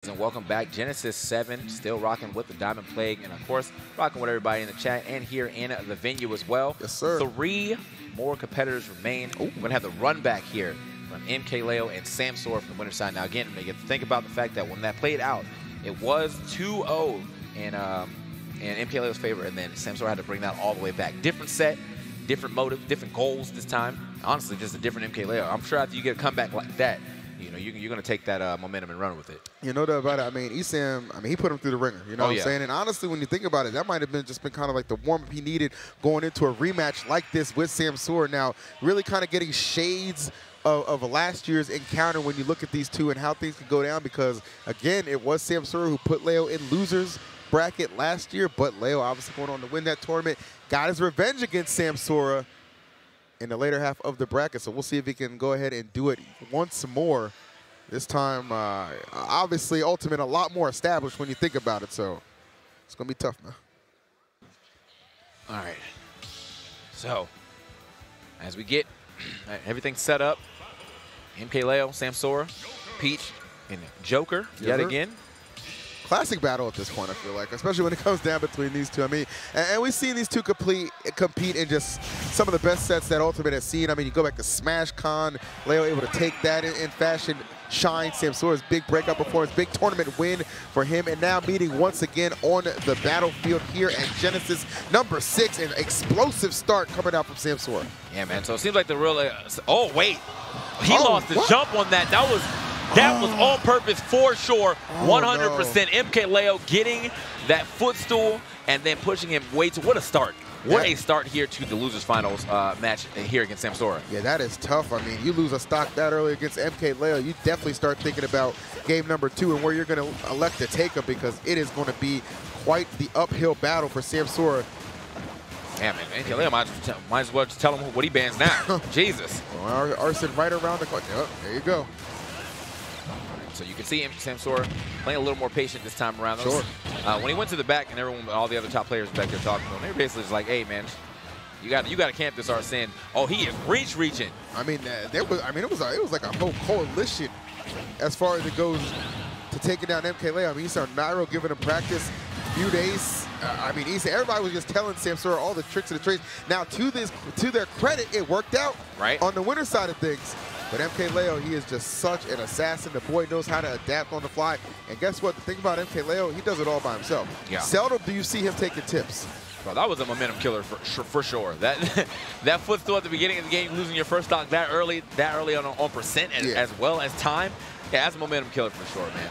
And welcome back. Genesis 7 still rocking with the Diamond Plague, and of course rocking with everybody in the chat and here in the venue as well. Yes, sir. 3 more competitors remain. We're going to have the run back here from MkLeo and Samsora from the winner's side. Now again, you get to think about the fact that when that played out, it was 2-0 in MkLeo's favor, and then Samsora had to bring that all the way back. Different set, different motive, different goals this time. Honestly, just a different MkLeo. I'm sure after you get a comeback like that, you know, you're going to take that momentum and run with it. You know that about it. I mean, Esam, he put him through the ringer. You know what I'm saying? And honestly, when you think about it, that might have been just been kind of like the warm-up he needed going into a rematch like this with Samsora. Now, really kind of getting shades of last year's encounter when you look at these two and how things could go down, because, again, it was Samsora who put Leo in losers bracket last year, but Leo obviously going on to win that tournament, got his revenge against Samsora in the later half of the bracket. So we'll see if he can go ahead and do it once more. This time, obviously, Ultimate a lot more established when you think about it. So it's going to be tough, man. All right. So as we get everything set up, MkLeo, Samsora, Peach, and Joker yet again. Classic battle at this point, I feel like, especially when it comes down between these two. I mean, and we've seen these two compete in just some of the best sets that Ultimate has seen. I mean, you go back to Smash Con, Leo able to take that in fashion, shine. Samsora's big breakout performance, big tournament win for him, and now meeting once again on the battlefield here at Genesis number 6, an explosive start coming out from Samsora. Yeah, man, so it seems like the real, oh, wait, he lost the jump on that. That was on purpose for sure, 100%. MkLeo getting that footstool and then pushing him way to, what a start. What a start here to the losers finals match here against Samsora. Yeah, that is tough. I mean, you lose a stock that early against MkLeo, you definitely start thinking about game number 2 and where you're going to elect to take him, because it is going to be quite the uphill battle for Samsora. Yeah, man, MkLeo might as well just tell him what he bans now. Jesus. Well, Arson right around the corner. Yep, there you go. So you can see Samsora playing a little more patient this time around. Sure. When he went to the back and all the other top players back there talking to him, they were basically just like, hey, man, you got to camp this Arsene. Oh, he is reaching. I mean, it was like a whole coalition as far as it goes to taking down MkLeo. I mean, you saw Nairo giving him practice a few days. I mean, everybody was just telling Samsora all the tricks of the trade. Now, to their credit, it worked out on the winner's side of things. But MkLeo, he is just such an assassin. The boy knows how to adapt on the fly. And guess what? The thing about MkLeo, he does it all by himself. Yeah. Seldom do you see him taking tips. Well, that was a momentum killer for sure. That footstool at the beginning of the game, losing your first stock that early on percent as well as time. Yeah, that's a momentum killer for sure, man.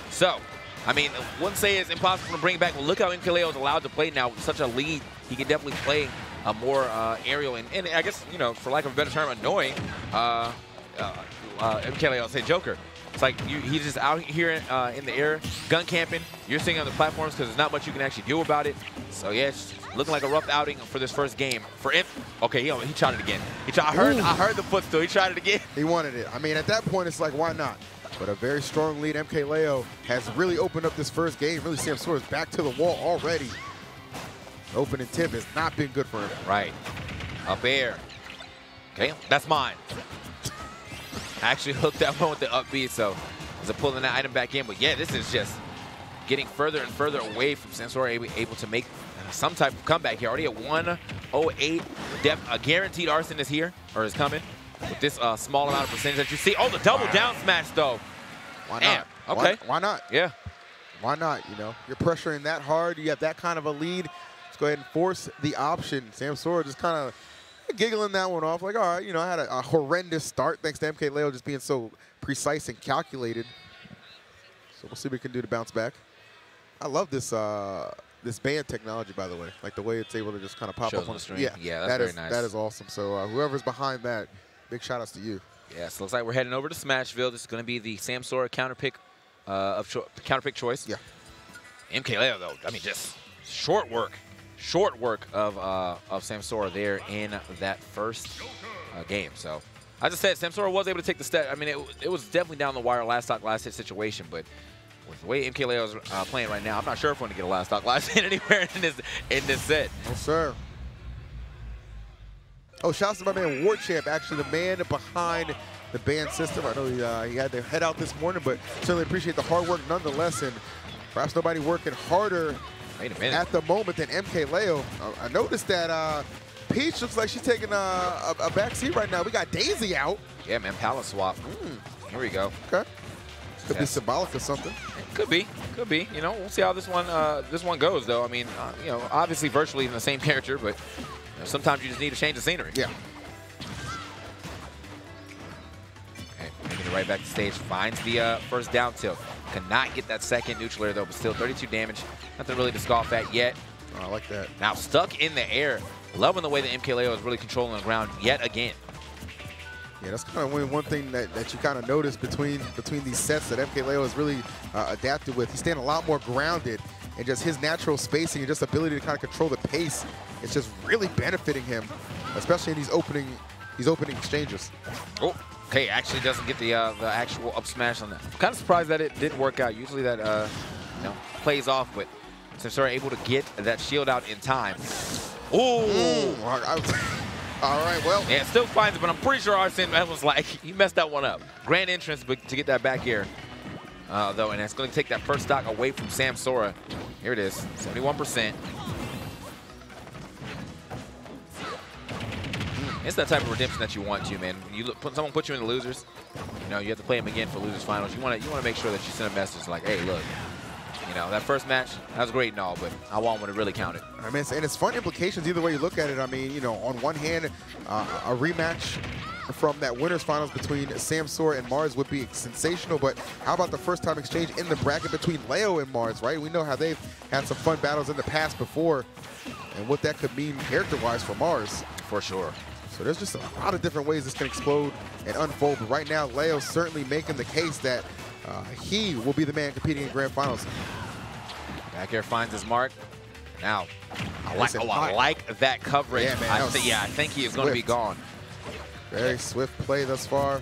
So, I mean, wouldn't say it's impossible to bring back. Well, look how MkLeo is allowed to play now with such a lead. He can definitely play a more aerial and I guess, you know, for lack of a better term, annoying MkLeo, I'll say Joker. It's like he's just out here in the air, gun camping. You're sitting on the platforms because there's not much you can actually do about it. So yeah, it's looking like a rough outing for this first game. For him, okay, he tried it again. I heard the footstool. He tried it again. He wanted it. I mean, at that point, it's like, why not? But a very strong lead. MkLeo has really opened up this first game. Really, Samsora's back to the wall already. Opening tip has not been good for him. Right. Up air. Okay, that's mine. I actually hooked that one with the up B, so as I'm pulling that item back in. But yeah, this is just getting further and further away from Samsora able to make some type of comeback here. Already at 108. A guaranteed Arson is here, or is coming, with this small amount of percentage that you see. Oh, the double down smash, though. Why not? Damn. Okay. Why not? Yeah. Why not? You know, you're pressuring that hard. You have that kind of a lead. Let's go ahead and force the option. Samsora just kind of giggling that one off, like, all right, you know, I had a horrendous start thanks to MkLeo just being so precise and calculated. So we'll see what we can do to bounce back. I love this this band technology, by the way, like the way it's able to just kind of pop up on the screen. Yeah, that's very nice. That is awesome. So whoever's behind that, big shout outs to you. Yeah, so looks like we're heading over to Smashville. This is going to be the Samsora counterpick choice. Yeah. MkLeo, though, I mean, just short work of Samsora there in that first game. So, as I said, Samsora was able to take the step. I mean, it was definitely down the wire, last stock, last hit situation, but with the way MkLeo is playing right now, I'm not sure if we're going to get a last stock, last hit anywhere in this set. No, sir. Oh, shouts to my man War Champ, actually the man behind the ban system. I know he had to head out this morning, but certainly appreciate the hard work nonetheless. And perhaps nobody working harder at the moment than MkLeo. I noticed that Peach looks like she's taking a back seat right now. We got Daisy out. Yeah, man, palette swap. Here we go. Okay. Could be symbolic or something. Could be. Could be. You know, we'll see how this one goes, though. I mean, you know, obviously virtually in the same character, but you know, sometimes you just need to change the scenery. Yeah. Okay, making it right back to stage. Finds the first down tilt. Cannot get that second neutral air, though, but still 32 damage. Nothing really to scoff at yet. Oh, I like that. Now stuck in the air. Loving the way that MkLeo is really controlling the ground yet again. Yeah, that's kind of one thing that you kind of notice between these sets that MkLeo is really adapted with. He's staying a lot more grounded, and just his natural spacing and just ability to kind of control the pace, it's just really benefiting him, especially in these opening exchanges. Oh, okay, actually doesn't get the actual up smash on that. I'm kind of surprised that it didn't work out. Usually that you know, plays off, but Samsora able to get that shield out in time. Ooh. All right, well. Yeah, it still finds it, but I'm pretty sure Arsene was like, he messed that one up. Grand entrance but to get that back air, though, and it's going to take that first stock away from Samsora. Here it is, 71%. It's that type of redemption that you want to, man. When you someone put you in the losers, you know, you have to play them again for losers finals. You want to make sure that you send a message like, hey, look, you know, that first match, that was great and all, but I want one to really count it. I mean, and it's fun implications either way you look at it. I mean, you know, on one hand, a rematch from that winners finals between Samsora and Mars would be sensational, but how about the first time exchange in the bracket between Leo and Mars, right? We know how they've had some fun battles in the past before and what that could mean character-wise for Mars. For sure. So there's just a lot of different ways this can explode and unfold, but right now, Leo's certainly making the case that he will be the man competing in grand finals. Back air finds his mark. Now, I like that coverage. Yeah, man, I think he is going to be gone. Very swift play thus far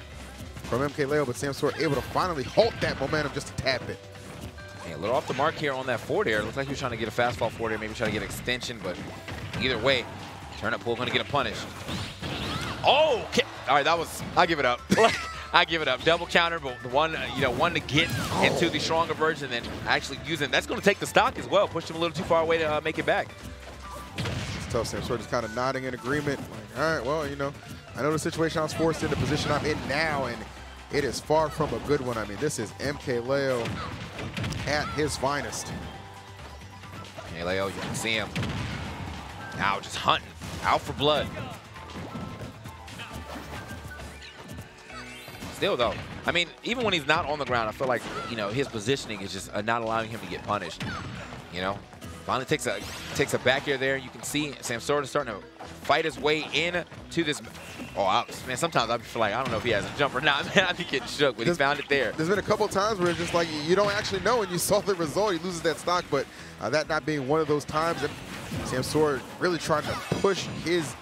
from MkLeo, but Samsora able to finally halt that momentum just a tad bit. Yeah, a little off the mark here on that forward air. Looks like he was trying to get a fastball forward air, maybe trying to get an extension, but either way, turnip pull going to get a punish. Oh, okay. All right, I'll give it up. I give it up. Double counter, but the one, you know, one to get into the stronger version, and then actually using that's going to take the stock as well. Pushed him a little too far away to make it back. It's tough. Samsora just kind of nodding in agreement. Like, all right, well, you know, I know the situation I was forced in, the position I'm in now, and it is far from a good one. I mean, this is MkLeo at his finest. MkLeo, you can see him now just hunting, out for blood. Still, though, I mean, even when he's not on the ground, I feel like, you know, his positioning is just not allowing him to get punished. You know, finally takes a back air there. You can see Samsora starting to fight his way into this. Oh, man, sometimes I feel like I don't know if he has a jump or not. Man, I be getting shook, but he found it there. There's been a couple times where it's just like you don't actually know, and you saw the result. He loses that stock, but that not being one of those times, and Samsora really trying to push his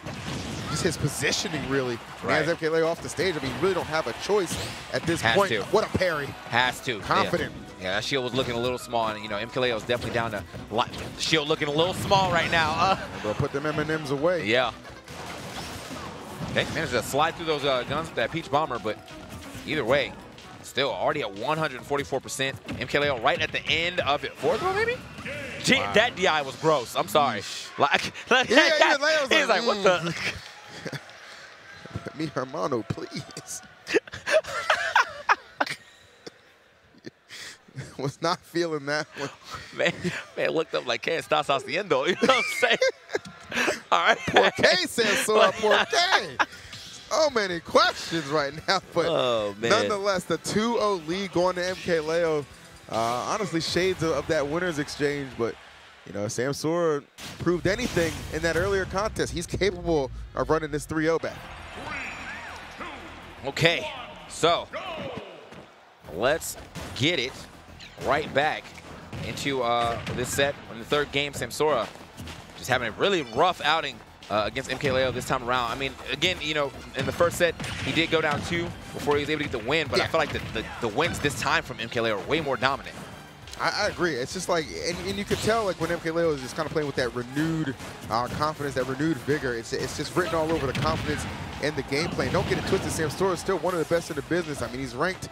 positioning, really. Right. As MkLeo off the stage, I mean, you really don't have a choice at this point. What a parry. Has to. Confident. Yeah, that shield was looking a little small, and, you know, MkLeo is definitely down to shield looking a little small right now. They'll put them M&Ms away. Yeah. They managed to slide through those guns with that Peach Bomber, but either way, still already at 144%. MkLeo right at the end of it. Fourth one, maybe? Gee, wow. That DI was gross. I'm sorry. Like, he's like, what the? Me, hermano, please. Was not feeling that one. Man looked up like, can't stop haciendo. You know what I'm saying? All right. Por qué, Samsora, por qué? So many questions right now, but nonetheless, the 2-0 lead going to MkLeo. Honestly, shades of that winner's exchange, but you know, Samsora proved anything in that earlier contest. He's capable of running this 3-0 back. Okay, so let's get it right back into this set. In the third game, Samsora just having a really rough outing against MkLeo this time around. I mean, again, you know, in the first set, he did go down 2 before he was able to get the win, but I feel like the wins this time from MkLeo are way more dominant. I agree. It's just like, and you could tell like when MkLeo is just kind of playing with that renewed confidence, that renewed vigor. It's just written all over the confidence in the gameplay. Don't get it twisted, Samsora is still one of the best in the business. I mean, he's ranked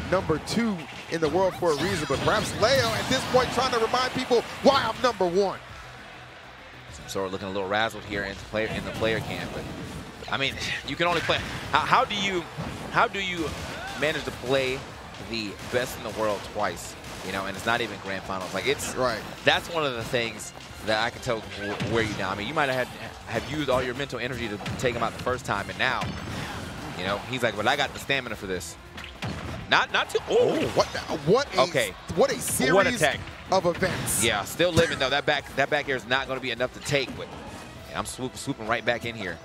#2 in the world for a reason, but perhaps Leo at this point trying to remind people why I'm #1. Samsora looking a little razzled here in the player cam, but I mean, you can only play. How do you manage to play the best in the world twice? You know, and it's not even grand finals. Like it's right. That's one of the things that I can tell wear you down. I mean, you might have used all your mental energy to take him out the first time, and now, you know, he's like, "But I got the stamina for this." Not too. Oh, what a series what attack of events. Yeah, still living though. That back air is not going to be enough to take, but yeah, I'm swooping right back in here.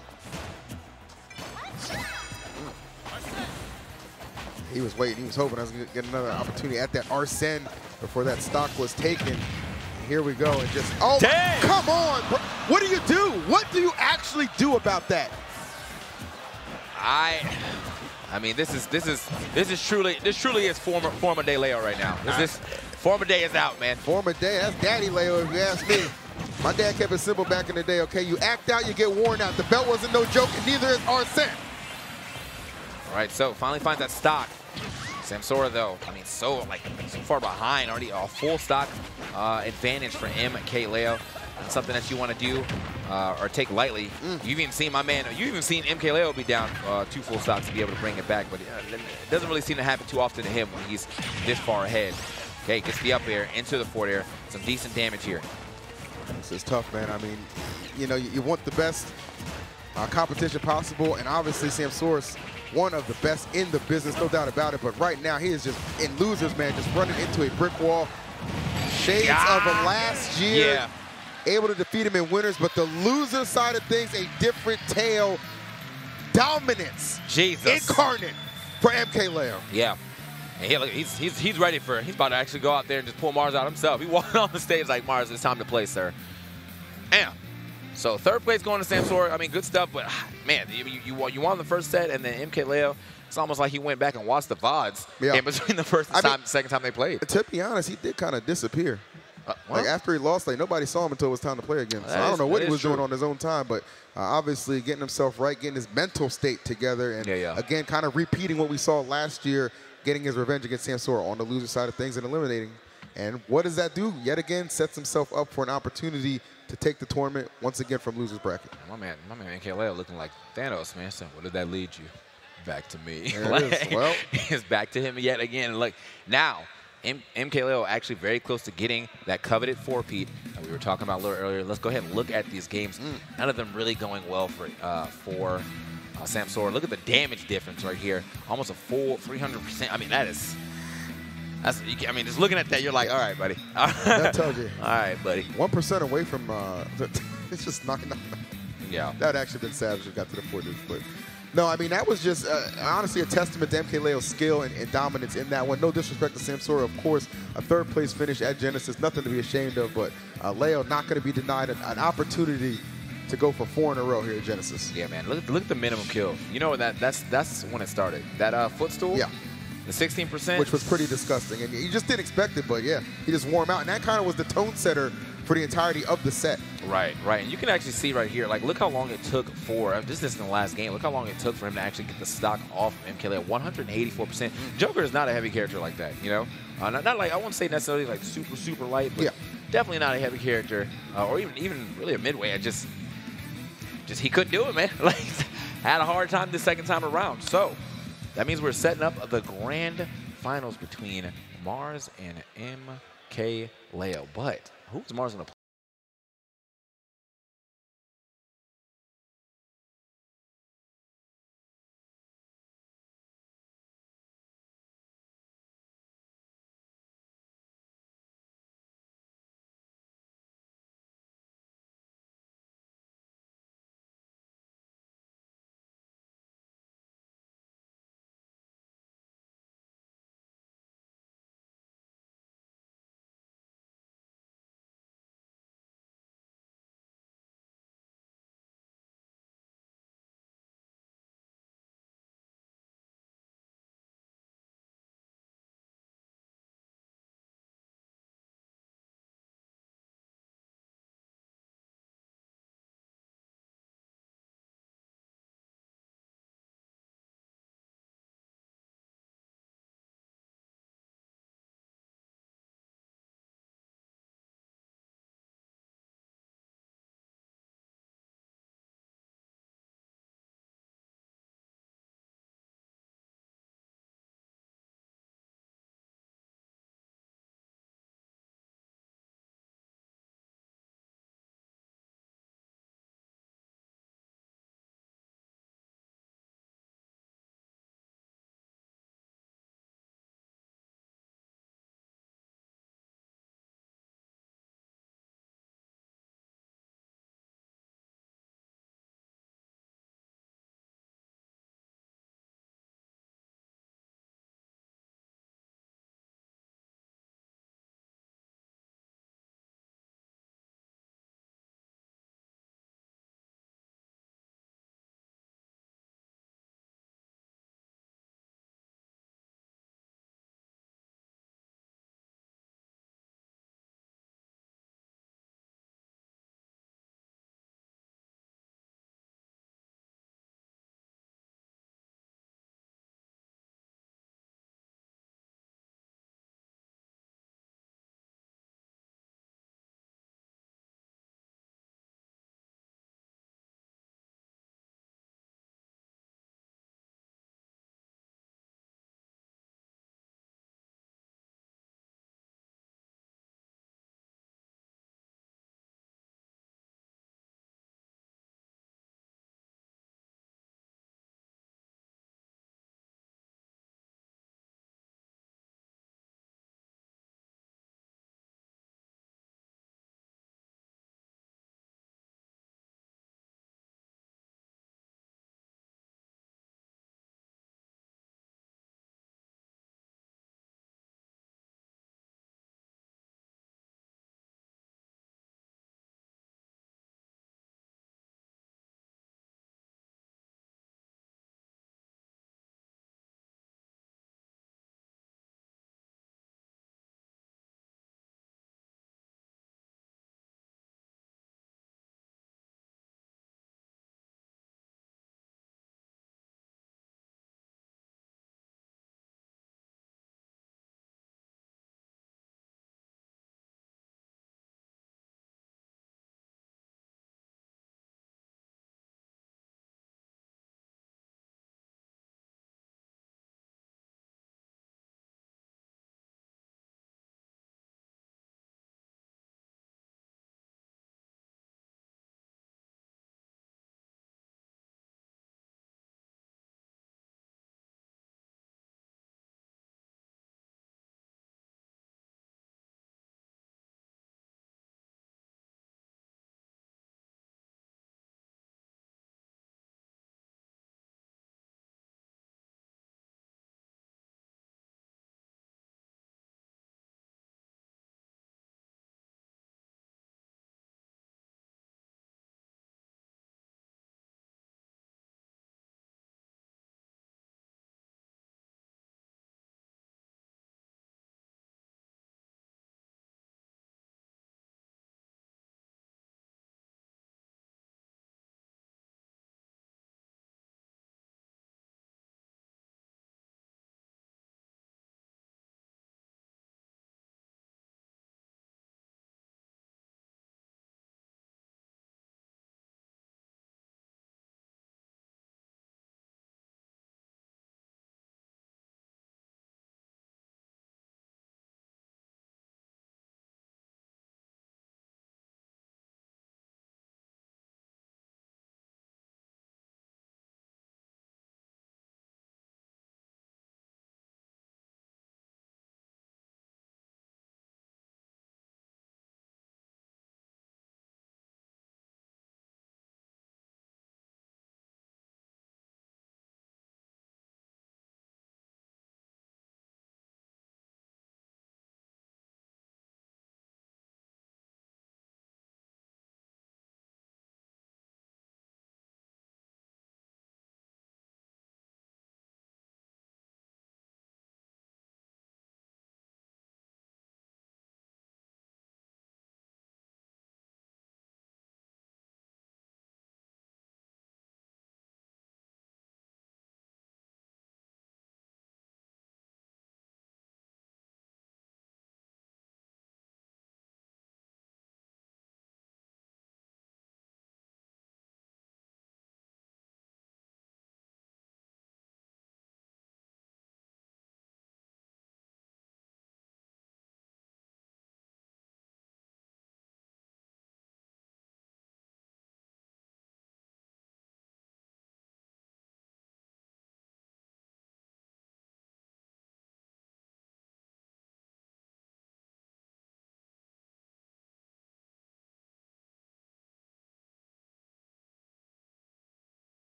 He was waiting. He was hoping I was going to get another opportunity at that Arsene before that stock was taken. And here we go. And just, oh, dang. Come on. Bro. What do you do? What do you actually do about that? I mean, this truly is former day Leo right now. Former day is out, man. Former day, that's daddy Leo if you ask me. My dad kept it simple back in the day, okay? You act out, you get worn out. The belt wasn't no joke, and neither is Arsene. All right, so finally finds that stock. Samsora, though, I mean, so far behind, already a full stock advantage for MkLeo. That's something that you want to do or take lightly. You've even seen MkLeo be down 2 full stocks to be able to bring it back, but it doesn't really seem to happen too often to him when he's this far ahead. Okay, gets the up air into the forward air. Some decent damage here. This is tough, man. I mean, you know, you want the best competition possible, and obviously Samsora's one of the best in the business, no doubt about it. But right now, he is just in losers, man, just running into a brick wall. Shades of a last year. Yeah. Able to defeat him in winners, but the loser side of things, a different tale. Dominance. Jesus. Incarnate for MkLeo. Yeah. And look, he's ready for it. He's about to actually go out there and just pull Mars out himself. He walked on the stage like, Mars, it's time to play, sir. Damn. So third place going to Samsora. I mean, good stuff, but man, you won the first set, and then MkLeo, it's almost like he went back and watched the VODs in between the first and second time they played. To be honest, he did kind of disappear. Like after he lost, like nobody saw him until it was time to play again. So I don't know what he was doing on his own time, but obviously getting himself right, getting his mental state together, and again, kind of repeating what we saw last year, getting his revenge against Samsora on the loser side of things and eliminating. And what does that do? Yet again, sets himself up for an opportunity to take the tournament once again from loser's bracket. My man MkLeo looking like Thanos, man. So what did that lead you? Back to me. There it is. Well, it's back to him yet again. Look, now MkLeo actually very close to getting that coveted 4-peat that we were talking about a little earlier. Let's go ahead and look at these games. None of them really going well for Samsora. Look at the damage difference right here. Almost a full 300%. I mean, I mean, just looking at that, you're like, all right, buddy. That tells you. All right, buddy. 1% away from, it's just knocking out. Yeah. That would actually been savage if we got to the 40s. But no, I mean, that was just honestly a testament to MkLeo's skill and dominance in that one. No disrespect to Samsora, of course. A third-place finish at Genesis, nothing to be ashamed of. But Leo not going to be denied an opportunity to go for 4 in a row here at Genesis. Yeah, man. Look at the minimum kill. You know, that's when it started. That footstool? Yeah. The 16%? Which was pretty disgusting. And you just didn't expect it, but yeah, he just wore him out. And that kind of was the tone setter for the entirety of the set. Right, right. And you can actually see right here, like, look how long it took for, this isn't the last game, look how long it took for him to actually get the stock off MkLeo. 184%. Joker is not a heavy character like that, you know? Not like, I won't say necessarily like super light, but definitely not a heavy character, or even really a midway. Just he couldn't do it, man. Like, had a hard time the second time around. So that means we're setting up the grand finals between Mars and MkLeo. But who's Mars going to play?